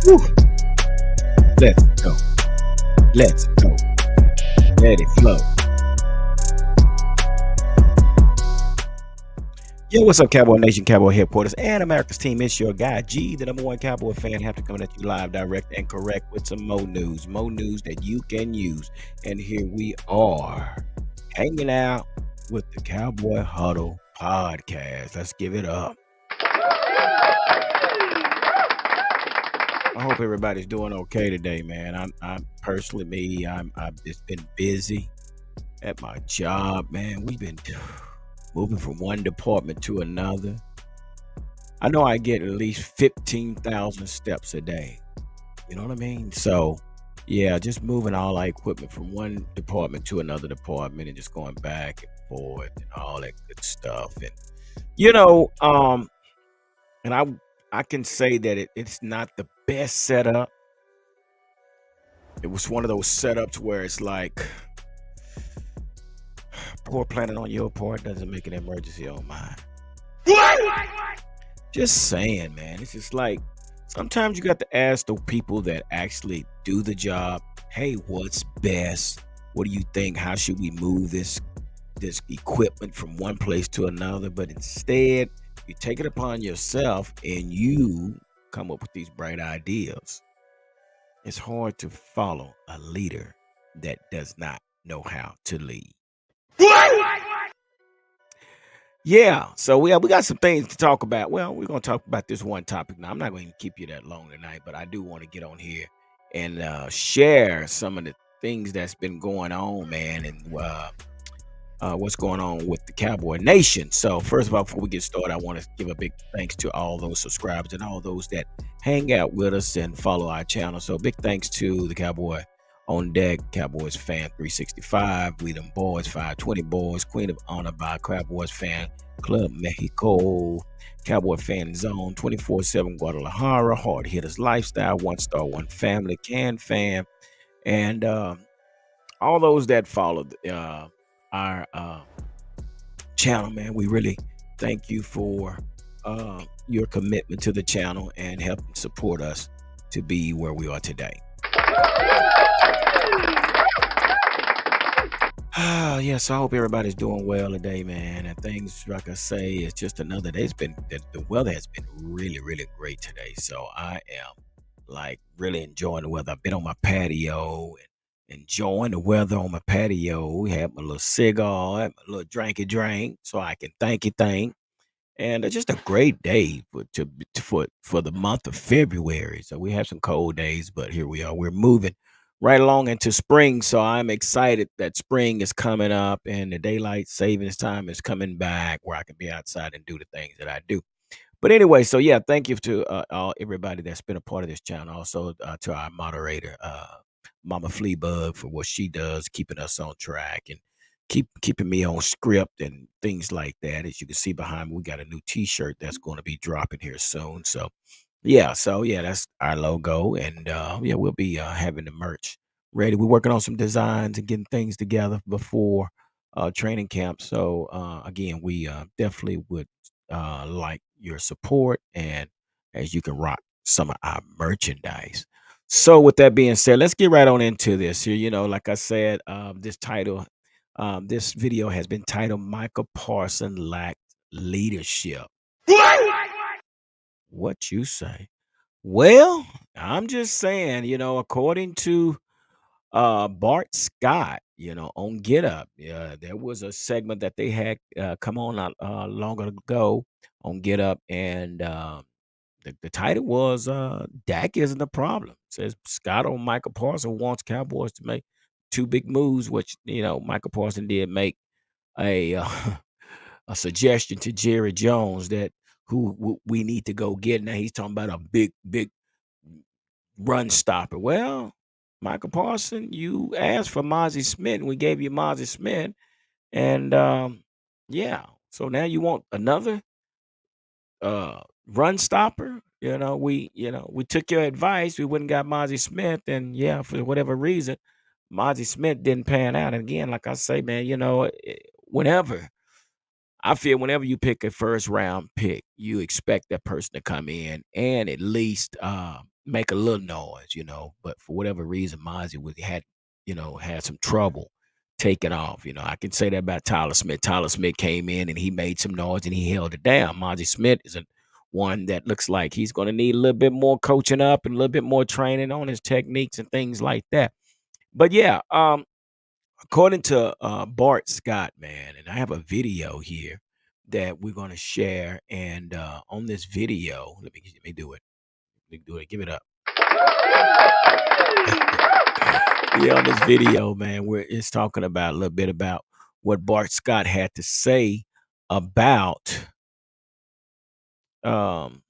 Woo. Let's go. Let's go. Let it flow. Yo, what's up, Cowboy Nation, Cowboy Headquarters, and America's team? It's your guy, G, the number one Cowboy fan. Have to come at you live, direct, and correct with some more news that you can use. And here we are, hanging out with the Cowboy Huddle podcast. Let's give it up. I hope everybody's doing okay today, man. I'm personally me. I've just been busy at my job, man. We've been moving from one department to another. I know I get at least 15,000 steps a day. You know what I mean? So, yeah, just moving all our equipment from one department to another department and just going back and forth and all that good stuff. And you know, and I can say that it's not the best setup. It was one of those setups where it's like poor planning on your part doesn't make an emergency on mine. Just saying, man. It's just like sometimes you got to ask the people that actually do the job, hey, what's best? What do you think? How should we move this equipment from one place to another? But instead, you take it upon yourself and you come up with these bright ideas. It's hard to follow a leader that does not know how to lead. Yeah, so we got some things to talk about. Well, we're gonna talk about this one topic. Now, I'm not going to keep you that long tonight, but I do want to get on here and share some of the things that's been going on, man, and what's going on with the Cowboy Nation. So, first of all, before we get started, I want to give a big thanks to all those subscribers and all those that hang out with us and follow our channel. So, big thanks to the Cowboy on Deck, Cowboys Fan 365, We Them Boys, 520 Boys, Queen of Honor by Cowboys Fan Club Mexico, Cowboy Fan Zone, 24/7 Guadalajara, Hard Hitters Lifestyle, One Star, One Family, Can Fan, and all those that followed our channel, man. We really thank you for your commitment to the channel and helping support us to be where we are today. Yes, I hope everybody's doing well today, man. And things, like I say, it's just another day. It's been the weather has been really, really great today. So I am like really enjoying the weather. I've been on my patio and enjoying the weather on my patio. We had my little cigar, had my little drinky drink, so I can thank. And it's just a great day for the month of February. So we have some cold days, but here we are. We're moving right along into spring. So I'm excited that spring is coming up and the daylight savings time is coming back where I can be outside and do the things that I do. But anyway, so yeah, thank you to all everybody that's been a part of this channel. Also to our moderator, Mama Fleabug, for what she does, keeping us on track and keeping me on script and things like that. As you can see behind me, we got a new T-shirt that's going to be dropping here soon. So yeah, that's our logo, and yeah, we'll be having the merch ready. We're working on some designs and getting things together before training camp. So again, we definitely would like your support, and as you can rock some of our merchandise. So with that being said, let's get right on into this here. You know, like I said, this video has been titled "Micah Parson Lacked Leadership." What you say? Well, I'm just saying, according to Bart Scott, on Get Up, yeah, there was a segment that they had come on not long ago on Get Up, and the title was Dak Isn't a Problem. It says Scott on Michael Parson wants Cowboys to make two big moves, which Michael Parson did make a a suggestion to Jerry Jones that we need to go get. Now he's talking about a big run stopper. Well, Michael Parson, you asked for Mozzie Smith, and we gave you Mozzie Smith, and yeah. So now you want another run stopper? We took your advice. We wouldn't got Mozzie Smith, and yeah, for whatever reason, Mozzie Smith didn't pan out. And again, like I say, man, whenever I feel whenever you pick a first round pick, you expect that person to come in and at least make a little noise, but for whatever reason, Mozzie had some trouble taking off. I can say that about Tyler Smith. Tyler Smith came in and he made some noise and he held it down. Mozzie Smith is one that looks like he's going to need a little bit more coaching up and a little bit more training on his techniques and things like that. But yeah, according to Bart Scott, man, and I have a video here that we're going to share. And on this video, let me do it. Let me do it. Give it up. Yeah, on this video, man, where it's talking about a little bit about what Bart Scott had to say about, um,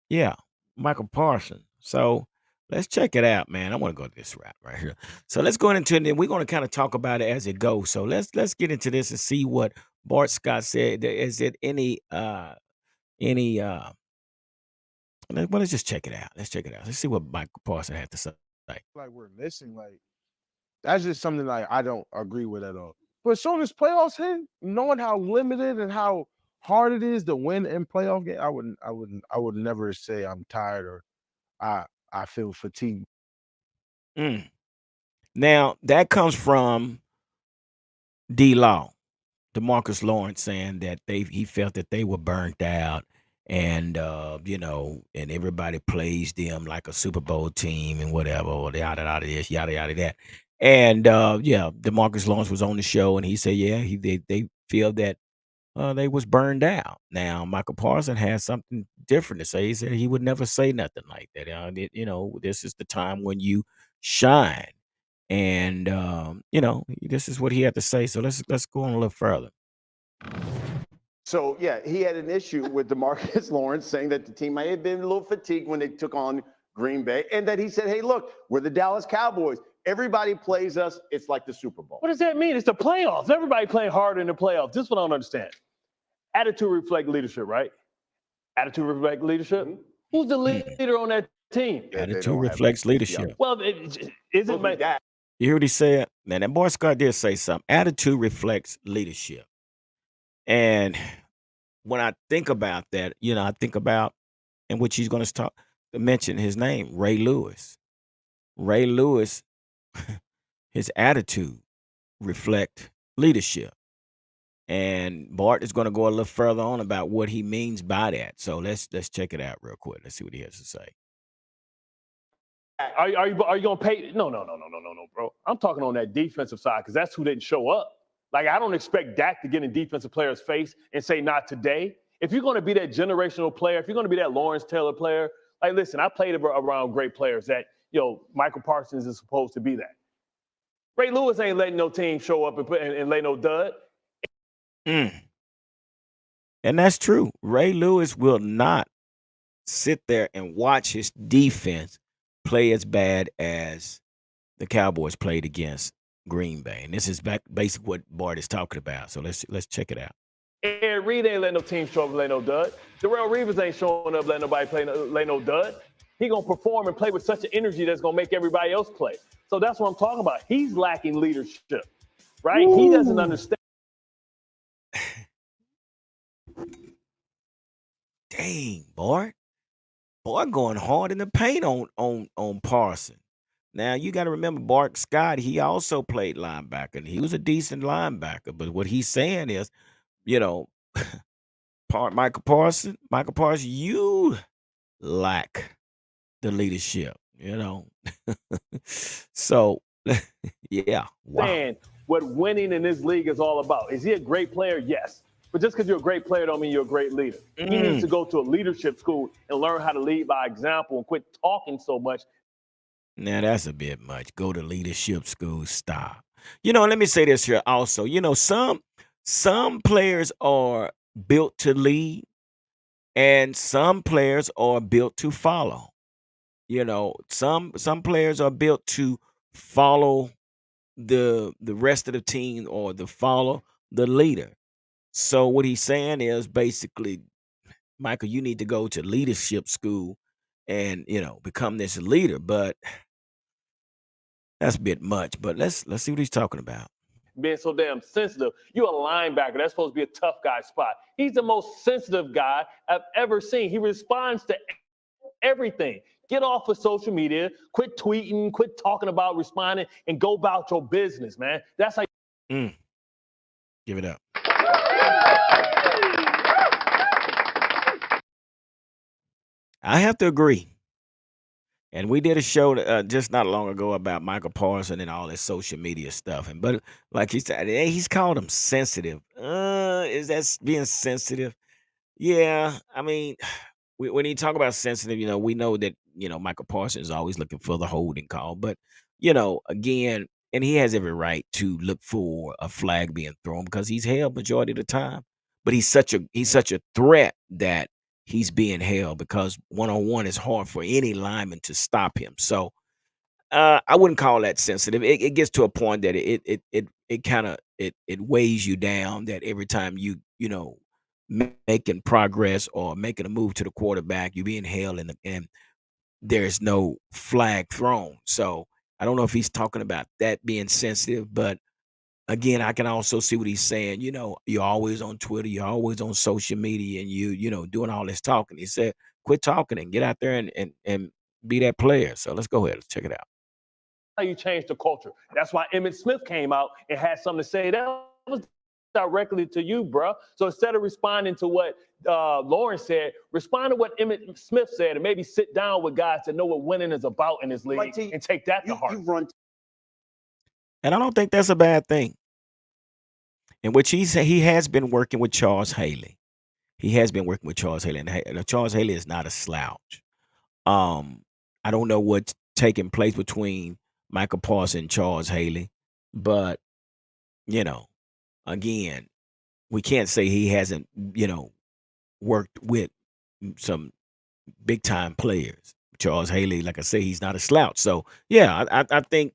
yeah, Michael Parson. So let's check it out, man. I want to go this route right here. So let's go into it, and then we're going to kind of talk about it as it goes. So let's get into this and see what Bart Scott said. Is it any let's just check it out. Let's check it out. Let's see what Michael Parson had to say. Like we're missing, like that's just something like I don't agree with at all. But as soon as playoffs hit, knowing how limited and how hard it is to win in playoff game, I would never say I'm tired or I feel fatigued. Mm. Now that comes from D Law, DeMarcus Lawrence, saying that he felt that they were burnt out, and and everybody plays them like a Super Bowl team and whatever, or yada yada this, yada yada that. And yeah, DeMarcus Lawrence was on the show and he said, yeah, they feel that they was burned out. Now Michael Parson has something different to say. He said he would never say nothing like that. This is the time when you shine. And this is what he had to say. So let's go on a little further. So yeah, he had an issue with DeMarcus Lawrence saying that the team may have been a little fatigued when they took on Green Bay, and that he said, "Hey, look, we're the Dallas Cowboys. Everybody plays us. It's like the Super Bowl." What does that mean? It's the playoffs. Everybody playing hard in the playoffs. This is what I don't understand. Attitude reflects leadership, right? Attitude reflects leadership. Mhm. Who's the leader on that team? Attitude reflects leadership. Well, isn't my that. You hear what he said? Now that boy Scott did say something. Attitude reflects leadership. And when I think about that, I think about, in which he's going to mention his name, Ray Lewis. Ray Lewis, his attitude reflect leadership. And Bart is going to go a little further on about what he means by that. So let's check it out real quick. Let's see what he has to say. Are you going to pay? No, bro. I'm talking on that defensive side because that's who didn't show up. Like, I don't expect Dak to get in defensive player's face and say, not today. If you're going to be that generational player, if you're going to be that Lawrence Taylor player, like, listen, I played around great players that, Michael Parsons is supposed to be that. Ray Lewis ain't letting no team show up and lay no dud. And that's true. Ray Lewis will not sit there and watch his defense play as bad as the Cowboys played against Green Bay. And this is basically what Bart is talking about. So let's check it out. Aaron Reed ain't letting no team show up and lay no dud. Darrell Reeves ain't showing up letting nobody lay no dud. He gonna perform and play with such an energy that's gonna make everybody else play. So that's what I'm talking about. He's lacking leadership, right? Ooh. He doesn't understand. Dang, Bart. Bart going hard in the paint on Parson. Now you got to remember Bart Scott. He also played linebacker, and he was a decent linebacker. But what he's saying is, Michael Parson, you lack the leadership. So yeah, wow. And what winning in this league is all about. Is he a great player? Yes. But just because you're a great player don't mean you're a great leader. He needs to go to a leadership school and learn how to lead by example and quit talking so much. Now that's a bit much. Go to leadership school. Stop. Let me say this here also. Some players are built to lead, and some players are built to follow. Some players are built to follow the rest of the team or to follow the leader. So what he's saying is basically, Michael, you need to go to leadership school and become this leader. But that's a bit much. But let's see what he's talking about. Being so damn sensitive. You're a linebacker. That's supposed to be a tough guy spot. He's the most sensitive guy I've ever seen. He responds to everything. Get off of social media. Quit tweeting. Quit talking about responding, and go about your business, man. That's how. Mm. Give it up. I have to agree. And we did a show just not long ago about Michael Parson and all his social media stuff. And but like he said, he's called him sensitive. Is that being sensitive? Yeah, I mean, when you talk about sensitive, we know that Michael Parsons is always looking for the holding call, but again, and he has every right to look for a flag being thrown because he's held majority of the time. But he's such a threat that he's being held because 1-on-1 is hard for any lineman to stop him. So I wouldn't call that sensitive. It gets to a point that it kind of it weighs you down. That every time making progress or making a move to the quarterback, you're being held and there's no flag thrown. So I don't know if he's talking about that being sensitive, but again, I can also see what he's saying. You're always on Twitter, you're always on social media, and doing all this talking. He said, quit talking and get out there and be that player. So let's go ahead. Let's check it out. How you change the culture. That's why Emmitt Smith came out and had something to say. That was directly to you, bro. So instead of responding to what Lawrence said, respond to what Emmitt Smith said, and maybe sit down with guys that know what winning is about in this league and take that to heart. And I don't think that's a bad thing. In which he said he has been working with Charles Haley. He has been working with Charles Haley, and Charles Haley is not a slouch. I don't know what's taking place between Michael Parson and Charles Haley, but again, we can't say he hasn't, worked with some big time players. Charles Haley, like I say, he's not a slouch. So yeah, I think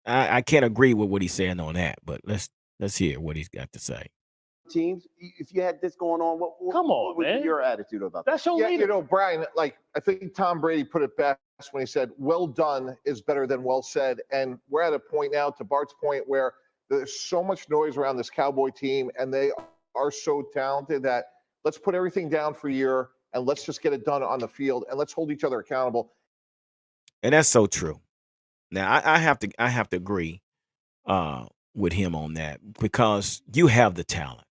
I can't agree with what he's saying on that, but let's hear what he's got to say. Teams, if you had this going on, Come on, what would man. be your attitude about that? That's your leader. Brian, like I think Tom Brady put it best when he said, well done is better than well said. And we're at a point now, to Bart's point, where there's so much noise around this Cowboy team, and they are so talented that let's put everything down for a year and let's just get it done on the field and let's hold each other accountable. And that's so true. Now I have to agree with him on that because you have the talent.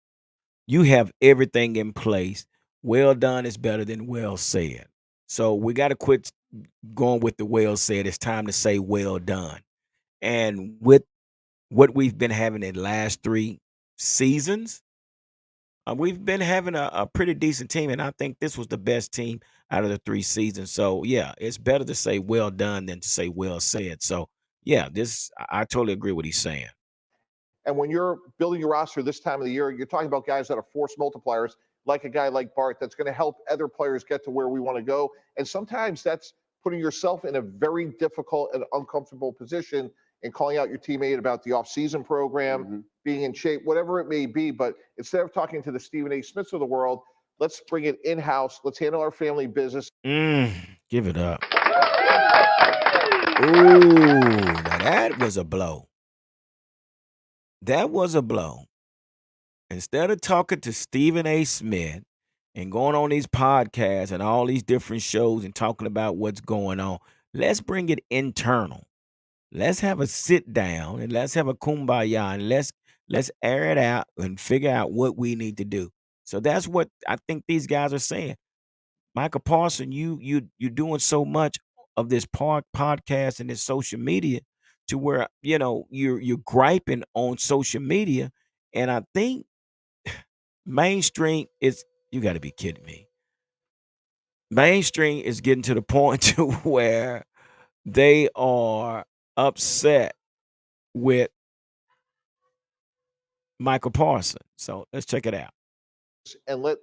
You have everything in place. Well done is better than well said. So we got to quit going with the well said. It's time to say well done. And with what we've been having in the last 3 seasons, we've been having a pretty decent team, and I think this was the best team out of the 3 seasons. So yeah, it's better to say well done than to say well said. So yeah, I totally agree with what he's saying. And when you're building your roster this time of the year, you're talking about guys that are force multipliers, like a guy like Bart, that's going to help other players get to where we want to go. And sometimes that's putting yourself in a very difficult and uncomfortable position and calling out your teammate about the offseason program, being in shape, whatever it may be. But instead of talking to the Stephen A. Smiths of the world, let's bring it in-house. Let's handle our family business. Give it up. Ooh, now that was a blow. That was a blow. Instead of talking to Stephen A. Smith and going on these podcasts and all these different shows and talking about what's going on, let's bring it internal. Let's have a sit down and let's have a kumbaya and let's air it out and figure out what we need to do. So that's what I think these guys are saying. Michael Parson, you're doing so much of this podcast and this social media to where you're griping on social media, and I think mainstream is you got to be kidding me. Mainstream is getting to the point to where they are upset with Michael Parson. So let's check it out. And let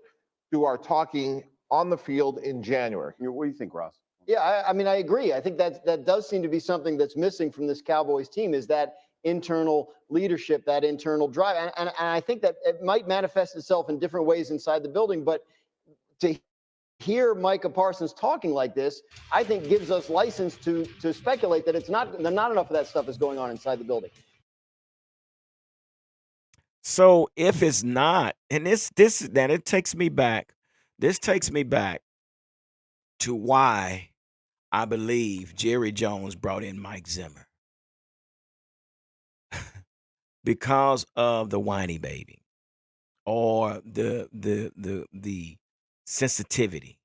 do our talking on the field in January. What do you think, Ross? Yeah, I mean, I agree. I think that does seem to be something that's missing from this Cowboys team is that internal leadership, that internal drive. And I think that it might manifest itself in different ways inside the building. But to hear Micah Parsons talking like this, I think gives us license to speculate that not enough of that stuff is going on inside the building. So if it's not, and it takes me back. This takes me back to why I believe Jerry Jones brought in Mike Zimmer because of the whiny baby or the sensitivity.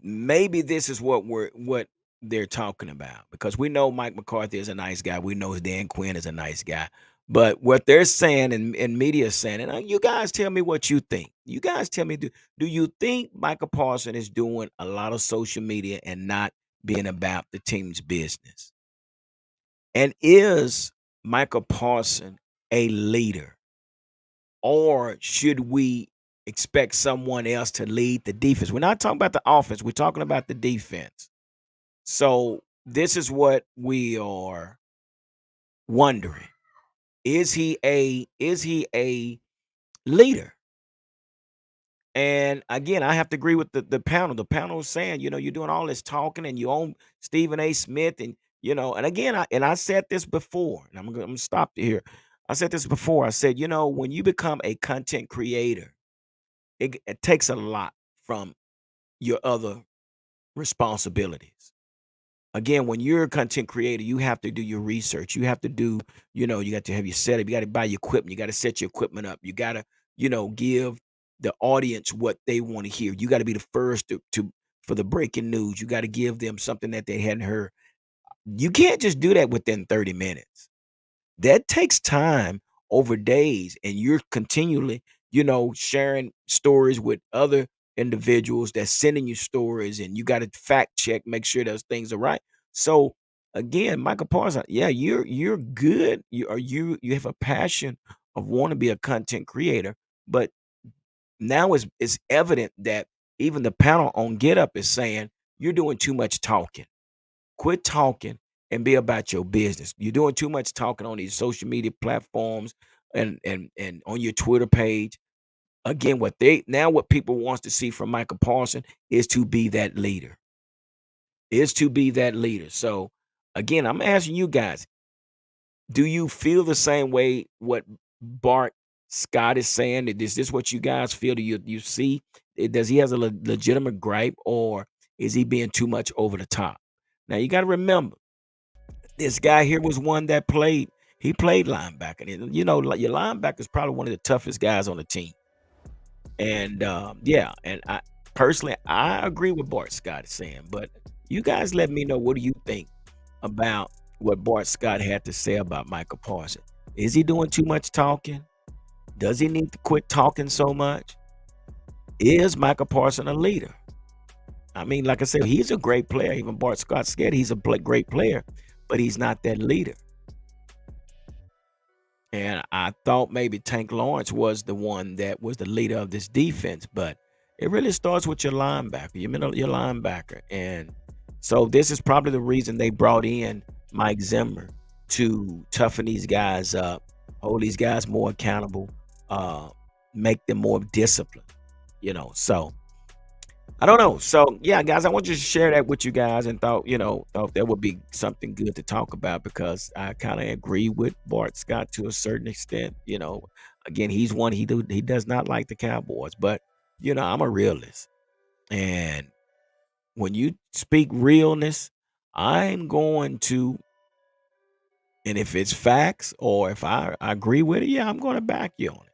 Maybe this is what they're talking about because we know Mike McCarthy is a nice guy. We know Dan Quinn is a nice guy. But what they're saying and media is saying, and you guys tell me what you think. You guys tell me, do you think Michael Parson is doing a lot of social media and not being about the team's business? And is Michael Parson a leader? Or should we expect someone else to lead the defense? We're not talking about the offense, we're talking about the defense. So this is what we are wondering. Is he a leader? And again, I have to agree with the panel. The panel is saying, you're doing all this talking and you own Stephen A. Smith, and and again, I said this before, and I'm gonna stop here. I said this before. I said, when you become a content creator, it takes a lot from your other responsibilities. Again, when you're a content creator, you have to do your research. You have to do, you got to have your setup. You got to buy your equipment. You got to set your equipment up. You got to, give the audience what they want to hear. You got to be the first to for the breaking news. You got to give them something that they hadn't heard. You can't just do that within 30 minutes. That takes time over days, and you're continually, sharing stories with other individuals that's sending you stories, and you got to fact check, make sure those things are right. So again, Michael Parsons, yeah, you're good. You have a passion of wanting to be a content creator, but now it's evident that even the panel on Get Up is saying you're doing too much talking. Quit talking and be about your business. You're doing too much talking on these social media platforms and on your Twitter page. Again, what people wants to see from Michael Parson is to be that leader. Is to be that leader. So again, I'm asking you guys, do you feel the same way what Bart Scott is saying? Is this what you guys feel? Do you see? Does he has a legitimate gripe, or is he being too much over the top? Now you got to remember, this guy here was one that played. He played linebacker, and like, your linebacker is probably one of the toughest guys on the team. And yeah, and I personally I agree with Bart Scott is saying, but you guys let me know, what do you think about what Bart Scott had to say about Michael Parson? Is he doing too much talking? Does he need to quit talking so much? Is Michael Parson a leader? I mean, like I said, he's a great player. Even Bart Scott said he's a great player, but he's not that leader. And I thought maybe Tank Lawrence was the one that was the leader of this defense, but it really starts with your linebacker, your linebacker. And so this is probably the reason they brought in Mike Zimmer to toughen these guys up, hold these guys more accountable, uh, make them more disciplined, So I don't know. So yeah, guys, I want you to share that with you guys, and thought that would be something good to talk about because I kind of agree with Bart Scott to a certain extent. Again, he's one he does not like the Cowboys, but I'm a realist, and when you speak realness, I'm going to, and if it's facts or if I agree with it, yeah, I'm going to back you on it.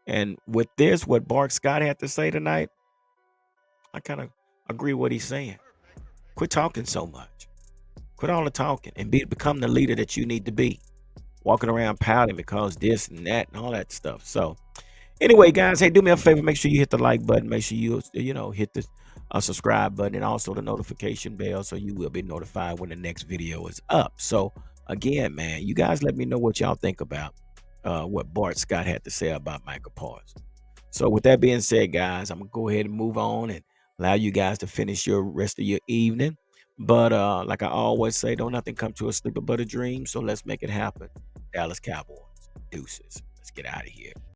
And with this, what Bart Scott had to say tonight, I kind of agree what he's saying. Quit talking so much. Quit all the talking and become the leader that you need to be. Walking around pouting because this and that and all that stuff. So anyway, guys, hey, do me a favor. Make sure you hit the like button. Make sure you hit the subscribe button and also the notification bell so you will be notified when the next video is up. So again, man, you guys let me know what y'all think about what Bart Scott had to say about Michael Parsons. So with that being said, guys, I'm gonna go ahead and move on and allow you guys to finish your rest of your evening. But like I always say, don't nothing come to a sleeper but a dream. So let's make it happen. Dallas Cowboys. Deuces. Let's get out of here.